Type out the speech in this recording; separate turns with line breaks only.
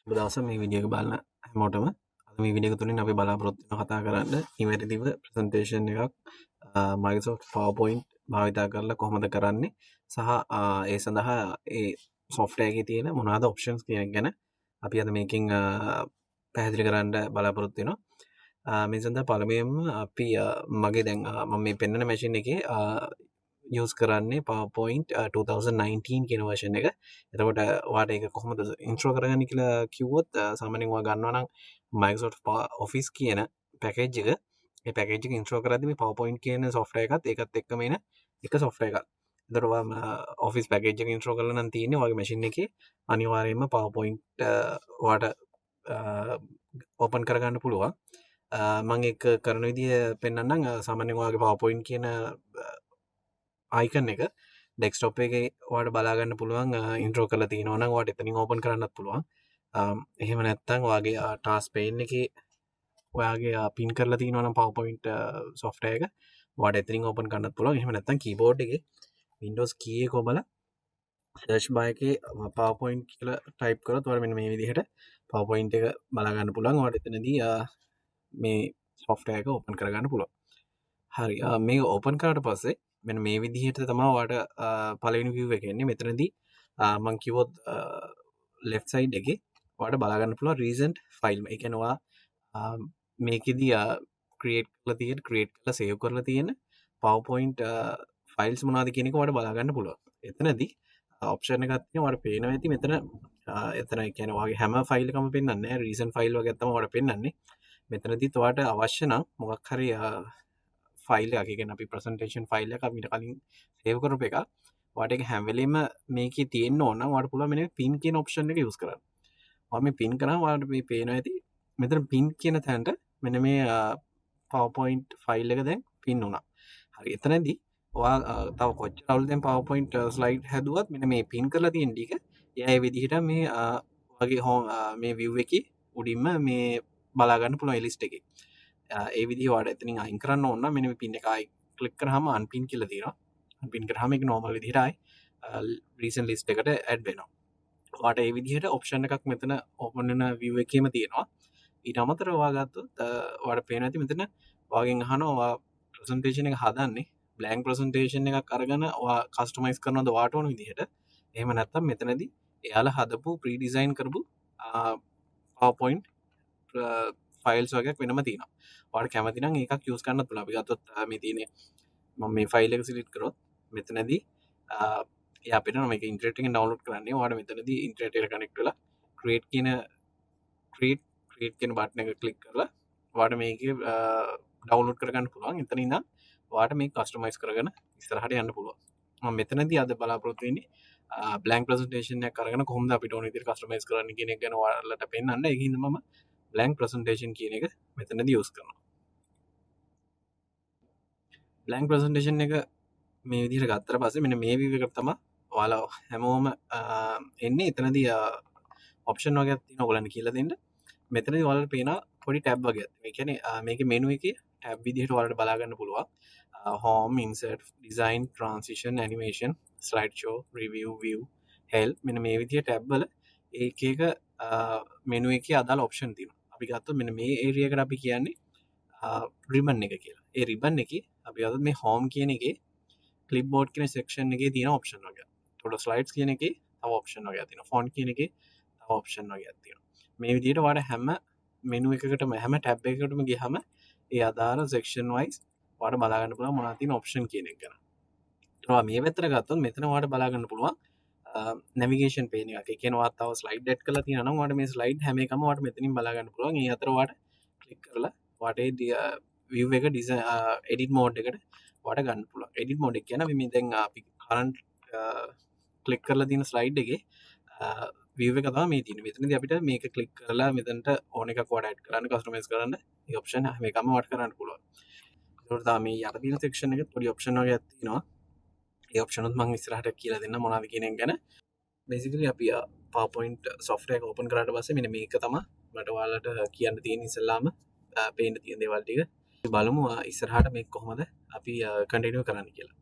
සුබ දවසක් මේ වීඩියෝ එක බලන හැමෝටම. අද මේ වීඩියෝ එක තුලින් අපි බලාපොරොත්තු වෙනවා කතා කරන්න නිවැරදිව ප්‍රසන්ටේෂන් එකක් Microsoft PowerPoint භාවිතා කරලා කොහොමද කරන්නේ සහ ඒ සඳහා ඒ software එකේ තියෙන මොනවාද options කියන එක ගැන අපි අද මේකෙන් පැහැදිලි කරන්න බලාපොරොත්තු වෙනවා. මේ සඳහා පළමුවෙන්ම අපි මගේ දැන් මම මේ පෙන්වන මැෂින් එකේ use කරන්නේ PowerPoint 2019 කියන version එක. එතකොට ඔයාලට ඒක කොහොමද intro කරගන්නේ කියලා කිව්වොත් සාමාන්‍යයෙන් ඔයා ගන්නවා නම් Microsoft Office කියන package එක. ඒ package එක intro කරද්දී මේ PowerPoint කියන software එකත් ඒකත් එක්කම එන එක software එකක්. එතකොට ඔයා Office package එක intro කරලා නම් තියෙන්නේ ඔයාගේ machine එකේ අනිවාර්යයෙන්ම PowerPoint ඔයාට open කරගන්න පුළුවන්. මම ඒක කරන විදිය පෙන්නන්නම්. සාමාන්‍යයෙන් ඔයාගේ PowerPoint කියන icon එක desktop එකේ ඔයාලට බලා ගන්න පුළුවන් intro කරලා තියෙනවා නම් ඔයාලට එතනින් open කරන්නත් පුළුවන්. එහෙම නැත්නම් ඔයාගේ task pane එකේ ඔයාගේ pin කරලා තියෙනවා නම් PowerPoint software එක ඔයාලට එතනින් open කරන්නත් පුළුවන්. එහෙම නැත්නම් keyboard එකේ Windows key එක ඔබලා search bar එකේ PowerPoint කියලා type කරොත් ඔයාලට මෙන්න මේ විදිහට PowerPoint එක බලා ගන්න පුළුවන්. ඔයාලට එතනදී මේ software එක open කරගන්න පුළුවන්. හරි මේක open කරාට පස්සේ මෙන්න මේ විදිහට තමයි ඔයාලට පළවෙනි view එක එන්නේ. මෙතනදී මම කිව්වොත් left side එකේ ඔයාලට බලා ගන්න පුළුවන් recent file. ඒ කියන්නේ ඔයා මේකෙදී create කරලා save කරලා තියෙන PowerPoint files මොනවද කියන එක ඔයාලට බලා ගන්න පුළුවන්. එතනදී option එකක් තියෙනවා ඔයාලට පේනවා ඇති මෙතන එතන ඒ කියන්නේ ඔයාගේ හැම file එකම පෙන්වන්නේ නැහැ. recent file වගේ තමයි ඔයාලට පෙන්වන්නේ. මෙතනදීත් ඔයාලට අවශ්‍ය නම් මොකක් හරි ෆයිල් එකක් කියන්නේ අපි ප්‍රසන්ටේෂන් ෆයිල් එකක් අපිට කලින් සේව් කරපු එක ඔයාලට ඒක හැම වෙලෙම මේකේ තියෙන්න ඕන නම් ඔයාලට පුළුවන් මෙන්න මේ පින් කියන ඔප්ෂන් එක යූස් කරන්න. ඔයා මේ පින් කරාම ඔයාලට මේ පේනවා ඇති මෙතන පින් කියන තැනට මෙන්න මේ PowerPoint ෆයිල් එක දැන් පින් වුණා. හරි එතනදී ඔයා තව කොච්චර අවුල් දැන් PowerPoint ස්ලයිඩ් හැදුවත් මෙන්න මේ පින් කරලා තියෙන ටික එයා ඒ විදිහට මේ ඔයාගේ මේ view එකේ උඩින්ම මේ බලා ගන්න පුළුවන් ලිස්ට් එකේ. ඒ විදිහ ඔයාලට එතනින් අයින් කරන්න ඕන නම් මෙන්න මේ පින් එක ආයි ක්ලික් කරාම අන්පින් කියලා තියෙනවා. අන්පින් කරාම ඒක normal විදිහට ආයි recent list එකට add වෙනවා. ඔයාලට ඒ විදිහට option එකක් මෙතන open වෙන view එකේම තියෙනවා. ඊට අමතරව ඔයා ගත්තොත් ඔයාලට පේනවා ඇති මෙතන ඔයාගෙන් අහනවා ඔයා presentation එක හදන්නේ blank presentation එකක් අරගෙන ඔයා customize කරනවද ඔයාට ඕන විදිහට. එහෙම නැත්නම් මෙතනදී එයාලා හදපු pre-design කරපු PowerPoint ෆයිල්ස් වගේක් වෙනම තියෙනවා. ඔයාලට කැමති නම් ඒකක් යූස් කරන්නත් පුළුවන්. අපි ගත්තොත් මේ තියෙන්නේ මම මේ ෆයිල් එක සිලෙක්ට් කරොත් මෙතනදී එයා අපිට මේක ඉන්ටර්නෙට් එකෙන් ඩවුන්ලෝඩ් කරන්නේ. ඔයාලට මෙතනදී ඉන්ටර්නෙට් එකට කනෙක්ට් වෙලා create කියන බටන් එක ක්ලික් කරලා ඔයාලට මේකේ ඩවුන්ලෝඩ් කරගන්න පුළුවන්. එතන ඉඳන් ඔයාලට මේක කස්ටමයිස් කරගෙන ඉස්සරහට යන්න පුළුවන්. මම මෙතනදී අද බලාපොරොත්තු වෙන්නේ blank presentation එකක් අරගෙන කොහොමද අපිට ඕන විදිහට කස්ටමයිස් කරන්න කියන එක ගැන ඔයාලට පෙන්නන්න. ඒකින්ද මම blank presentation කියන එක මෙතනදී යූස් කරනවා. blank presentation එක මේ විදිහට ගත්තට පස්සේ මෙන්න මේ view එකට තමයි ඔයාලා හැමෝම එන්නේ. එතනදී option වගේක් තියෙනවා ඔයගලන්ට කියලා දෙන්න. මෙතනදී ඔයාලට පේනවා පොඩි tab වගේක්. ඒ කියන්නේ මේකේ menu එකේ tab විදිහට ඔයාලට බලා ගන්න පුළුවන්. home, insert, design, transition, animation, slideshow, review, view, help මෙන්න මේ විදිහට tab වල එක එක menu එකේ අදාළ option තියෙනවා. අපි ගත්තොත් මෙන්න මේ area එකට අපි කියන්නේ ribbon එක කියලා. ඒ ribbon එකේ අපි ගත්තොත් මේ home කියන එකේ clipboard කියන section එකේ තියෙන option වගේ. ඒකට slides කියන එකේ තව option වගේක් තියෙනවා. font කියන එකේ තව option වගේක් තියෙනවා. මේ විදිහට ඔයාලට හැම menu එකකටම හැම tab එකකටම ගියහම ඒ අදාළ section wise ඔයාලට බලා ගන්න පුළුවන් මොනවද තියෙන option කියන එක ගැන. ඒවා මේ පැත්තට ගත්තොත් මෙතන ඔයාලට බලා ගන්න පුළුවන් navigation pane එකක්. ඒ කියන්නේ ඔයාලා තව slide add කරලා තියෙනවා නම් ඔයාලට මේ slide හැම එකම ඔයාලට මෙතනින් බලා ගන්න පුළුවන්. ඒ අතර ඔයාලට click කරලා ඔයාලට view එක design edit mode එකට ඔයාලට ගන්න පුළුවන්. edit mode එක කියන්නේ මේ දැන් අපි current click කරලා තියෙන slide එකේ view එක තමයි මේ තියෙන්නේ. මෙතනදී අපිට මේක click කරලා මෙතනට ඕන එකක් ඔයාලට add කරන්න customize කරන්න මේ option හැම එකම ඔයාලට කරන්න පුළුවන්. ඒකට තමයි මේ යට තියෙන section එකේ පොඩි option වගේක් තියෙනවා. ඒ option උත් මම ඉස්සරහට කියලා දෙන්න මොනවද කියන එක ගැන. basically අපි PowerPoint software එක open කරාට පස්සේ මෙන්න මේක තමයි මට ඔයාලට කියන්න තියෙන ඉස්සෙල්ලාම පේන්න තියෙන දේවල් ටික. බලමු ඉස්සරහට මේක කොහොමද අපි continue කරන්න කියලා.